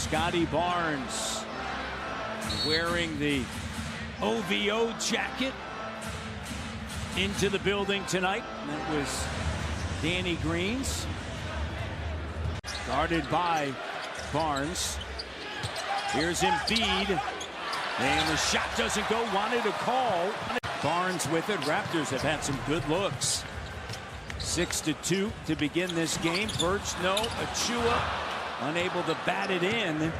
Scotty Barnes wearing the OVO jacket into the building tonight. That was Danny Green's. Guarded by Barnes. Here's Embiid. And the shot doesn't go. Wanted a call. Barnes with it. Raptors have had some good looks. 6-2 to begin this game. Birch, no. Achua unable to bat it in.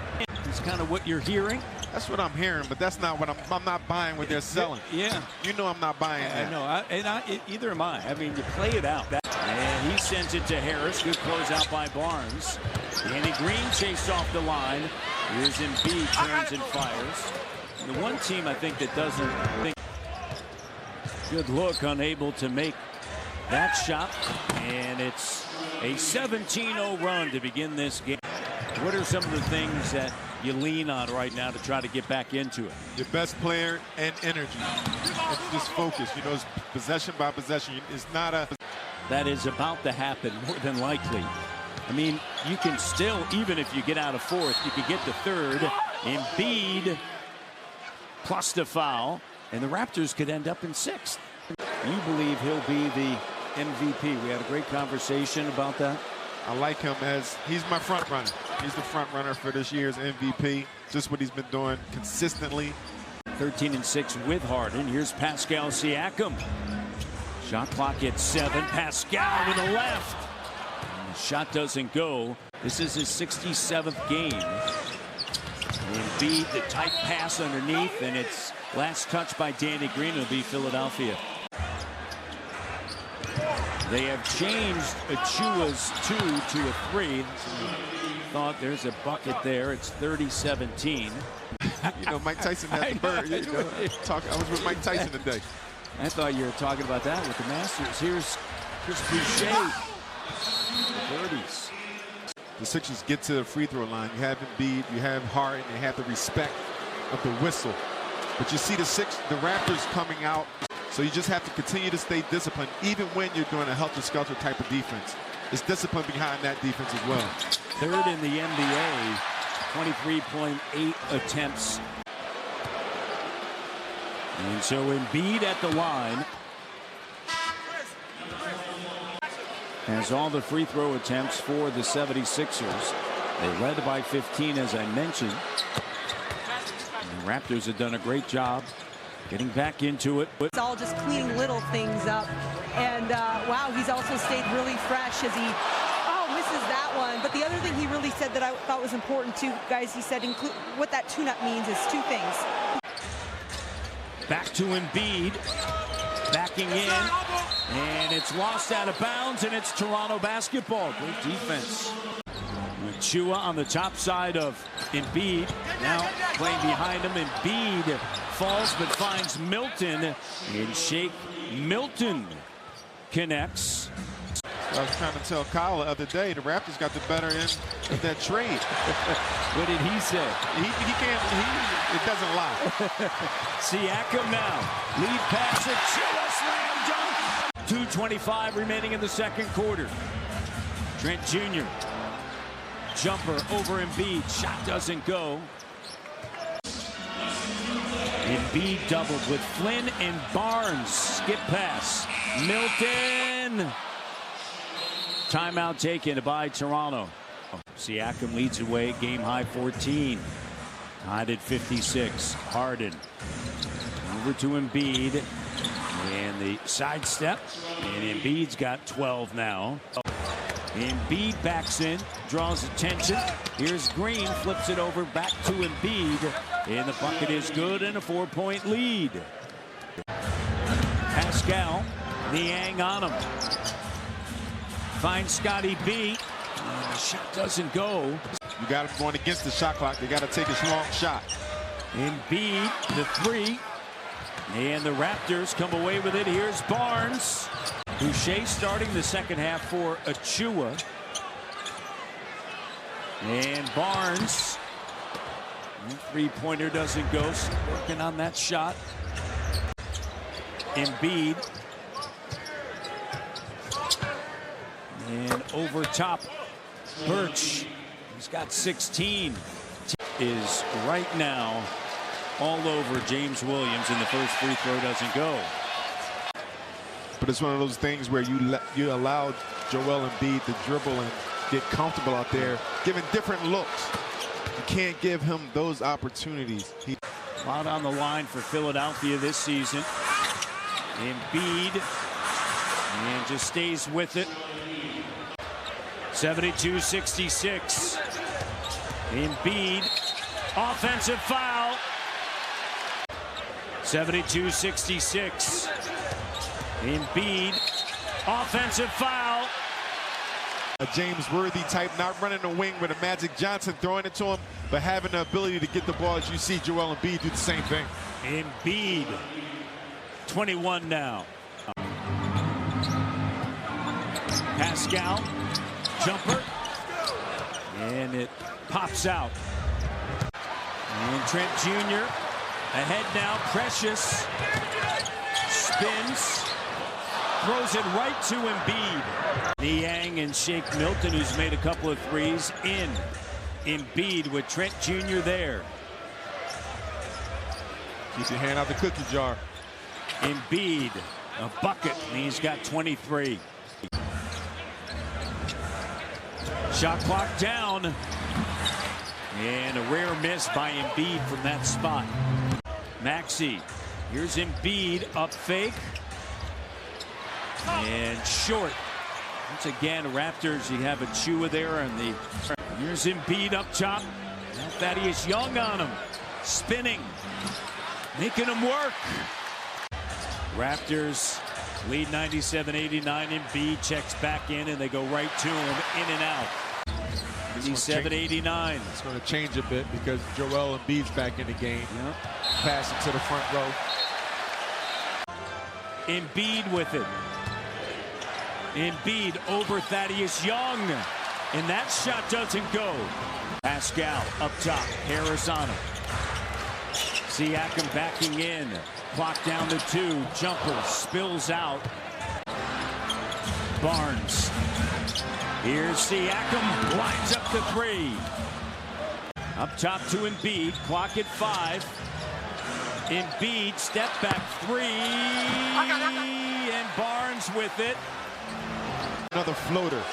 It's kind of what you're hearing. That's what I'm hearing, but that's not what I'm not buying what they're selling. Yeah. You know I'm not buying that. I know. Either am I. I mean, you play it out. And he sends it to Harris. Good closeout by Barnes. Danny Green chased off the line. Here's Embiid, turns and fires. The one team I think that doesn't think. Good look, unable to make that shot. And it's a 17-0 run to begin this game. What are some of the things that you lean on right now to try to get back into it? Your best player and energy. It's just focus. You know, it's possession by possession. It's not a... That is about to happen, more than likely. I mean, you can still, even if you get out of fourth, you could get to third. Embiid plus the foul, and the Raptors could end up in sixth. You believe he'll be the MVP. We had a great conversation about that. I like him as he's my front runner. He's the front runner for this year's MVP. Just what he's been doing consistently. 13-6 with Harden. Here's Pascal Siakam. Shot clock at 7. Pascal with the left. And the shot doesn't go. This is his 67th game. Embiid, the tight pass underneath, and it's last touch by Danny Green. It'll be Philadelphia. They have changed Achua's 2 to a 3. Thought there's a bucket there. It's 30-17. You know, Mike Tyson had the bird. You know, I was with Mike Tyson today. I thought you were talking about that with the Masters. Here's Chris Boucher. The birdies. The Sixers get to the free throw line. You have Embiid, you have Harden, you have the respect of the whistle. But you see the Raptors coming out. So you just have to continue to stay disciplined, even when you're doing a helter-skelter type of defense. It's discipline behind that defense as well. Third in the NBA, 23.8 attempts. And so Embiid at the line has all the free throw attempts for the 76ers. They led by 15, as I mentioned. And the Raptors have done a great job getting back into it. It's all just cleaning little things up. And, wow, he's also stayed really fresh as he, misses that one. But the other thing he really said that I thought was important, too, guys, he said what that tune-up means is two things. Back to Embiid. Backing in. And it's lost out of bounds, and it's Toronto basketball. Great defense. Achua on the top side of Embiid. Now playing behind him. Embiid falls but finds Milton. And Shake Milton connects. I was trying to tell Kyle the other day, the Raptors got the better end of that trade. What did he say? It doesn't lie. Siakam now. Lead pass, Achua, slam dunk. 2:25 remaining in the second quarter. Trent Jr. Jumper over Embiid. Shot doesn't go. Embiid doubled with Flynn and Barnes. Skip pass. Milton. Timeout taken by Toronto. Siakam leads away. Game high 14. Tied at 56. Harden. Over to Embiid. And the sidestep. And Embiid's got 12 now. Embiid backs in, draws attention. Here's Green, flips it over back to Embiid. And the bucket is good and a 4-point lead. Pascal, Niang on him. Finds Scotty B. And the shot doesn't go. You got him going against the shot clock. They got to take a long shot. Embiid, the 3. And the Raptors come away with it. Here's Barnes. Boucher starting the second half for Achua. And Barnes. Three-pointer doesn't go. Working on that shot. Embiid. And over top, Birch. He's got 16. is right now all over James Williams, and the first free throw doesn't go. But it's one of those things where you allow Joel Embiid to dribble and get comfortable out there, giving different looks. You can't give him those opportunities. A lot on the line for Philadelphia this season. Embiid, and just stays with it. 72-66. Embiid, offensive foul. 72-66. Embiid, offensive foul. A James Worthy type, not running the wing with a Magic Johnson throwing it to him, but having the ability to get the ball, as you see Joel Embiid do the same thing. Embiid, 21 now. Pascal, jumper, and it pops out. And Trent Jr. ahead now. Precious spins, throws it right to Embiid. Niang and Shake Milton, who's made a couple of threes, in. Embiid with Trent Jr. there. Keep your hand out the cookie jar. Embiid, a bucket, and he's got 23. Shot clock down. And a rare miss by Embiid from that spot. Maxey, here's Embiid, up fake. And short. Once again, Raptors, you have Achua there, and here's Embiid up top. Thaddeus Young on him, spinning, making him work. Raptors lead 97-89. Embiid checks back in, and they go right to him, in and out. 87-89. It's going to change a bit because Joel Embiid's back in the game. Yep. Passing to the front row. Embiid with it. Embiid over Thaddeus Young, and that shot doesn't go. Pascal up top, Harris on him. Siakam backing in, clock down to 2, jumper spills out. Barnes, here's Siakam, lines up the 3. Up top to Embiid, clock at 5. Embiid, step back 3, and Barnes with it. Another floater.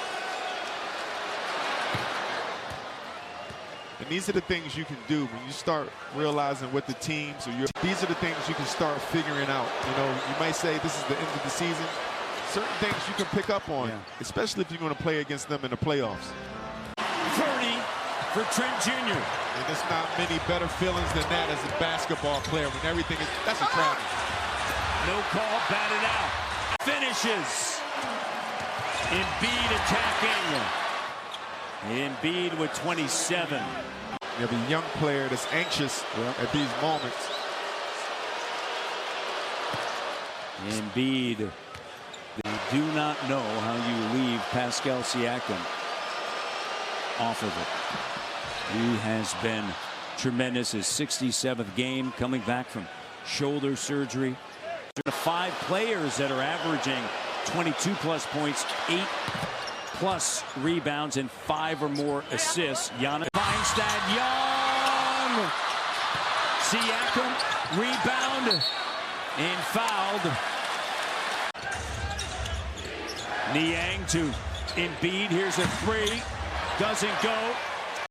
And these are the things you can do when you start realizing what the teams or these are the things you can start figuring out. You know, you might say this is the end of the season. Certain things you can pick up on, especially if you're going to play against them in the playoffs. 30 for Trent Jr. And there's not many better feelings than that as a basketball player when everything is, that's a travel. No call, batted out. Finishes. Embiid attacking. Embiid with 27. You have a young player that's anxious at these moments. Embiid, they do not know how you leave Pascal Siakam off of it. He has been tremendous. His 67th game, coming back from shoulder surgery. There are 5 players that are averaging 22+ points, 8+ rebounds, and 5 or more assists. Giannis Feinstein, Young, Siakam, rebound, and fouled. Niang to Embiid. Here's a 3, doesn't go.